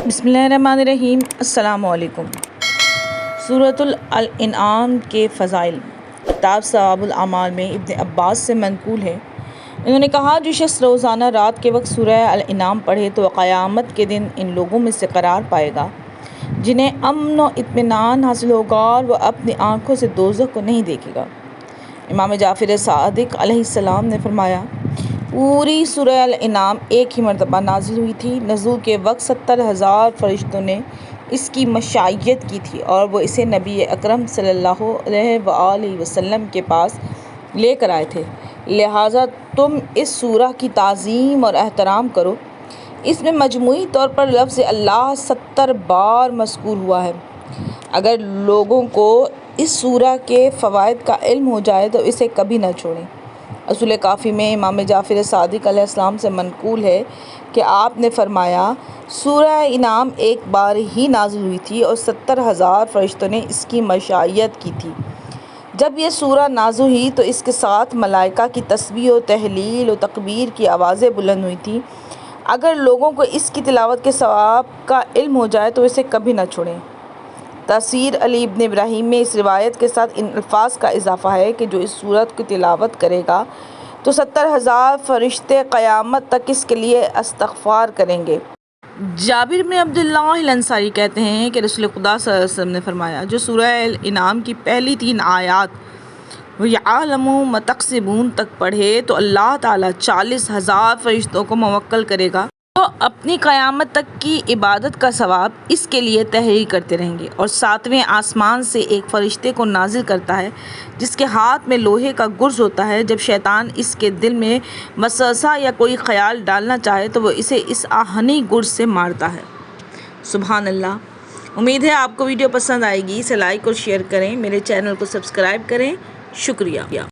बिस्मिल्लाहिर्रहमानिर्रहीम। अस्सलाम वालेकुम। सूरतुल अल-इनआम के फ़ज़ाइल किताब सवाबुल अमाल में इब्न अब्बास से मनक़ूल है, इन्होंने कहा, जो शख्स रोज़ाना रात के वक्त सूरह अल-इनआम पढ़े तो क़यामत के दिन इन लोगों में से करार पाएगा जिन्हें अमन व इत्मीनान हासिल होगा और वह अपनी आँखों से दोज़ख को नहीं देखेगा। इमाम जाफ़र सादिक़ अलैहिस्सलाम ने फरमाया, पूरी सूरह अल-इनआम एक ही मरतबा नाज़िल हुई थी। नज़ूल के वक्त 70,000 फ़रिश्तों ने इसकी मशायत की थी और वो इसे नबी अकरम सल्लल्लाहु अलैहि वसल्लम के पास लेकर आए थे। लिहाजा तुम इस सूरह की ताज़ीम और एहतराम करो। इसमें मजमूई तौर पर लफ्ज़ अल्लाह 70 बार मज़कूर हुआ है। अगर लोगों को इस सूरह के फ़वाइद का इल्म हो जाए तो इसे कभी न छोड़ें। उसूल काफ़ी में इमाम जाफ़र सादिक़ अलैहिस्सलाम से मनक़ूल है कि आपने फरमाया, सूरह इनाम एक बार ही नाज़िल हुई थी और 70,000 फ़रिश्तों ने इसकी मशायत की थी। जब यह सूरह नाज़िल हुई तो इसके साथ मलाइका की तस्बीह व तहलील व तकबीर की आवाज़ें बुलंद हुई थी। अगर लोगों को इसकी तिलावत के सवाब का इल्म हो जाए तो इसे कभी न छोड़ें। तफ़सीर अली इब्न इब्राहीम में इस रिवायत के साथ इन अल्फाज का इजाफ़ा है कि जो इस सूरत की तिलावत करेगा तो 70,000 फ़रिश्ते क़यामत तक इसके लिए इस्तग़फ़ार करेंगे। जाबिर बिन अब्दुल्लाह अल-अंसारी कहते हैं कि रसूल खुदा सल्लल्लाहु अलैहि वसल्लम ने फरमाया, जो सूरह अल-इनाम की पहली 3 आयात वयअलमु मा तक्सिबून तक पढ़े तो अल्लाह ताला 40,000 फ़रिश्तों को मुवक्कल करेगा तो अपनी क़यामत तक की इबादत का सवाब इसके लिए तहरीर करते रहेंगे। और 7वें आसमान से एक फ़रिश्ते को नाजिल करता है जिसके हाथ में लोहे का गुर्ज होता है। जब शैतान इसके दिल में वसवसा या कोई ख़याल डालना चाहे तो वो इसे इस आहनी गुर्ज से मारता है। सुभान अल्लाह। उम्मीद है आपको वीडियो पसंद आएगी। इसे लाइक और शेयर करें, मेरे चैनल को सब्सक्राइब करें। शुक्रिया।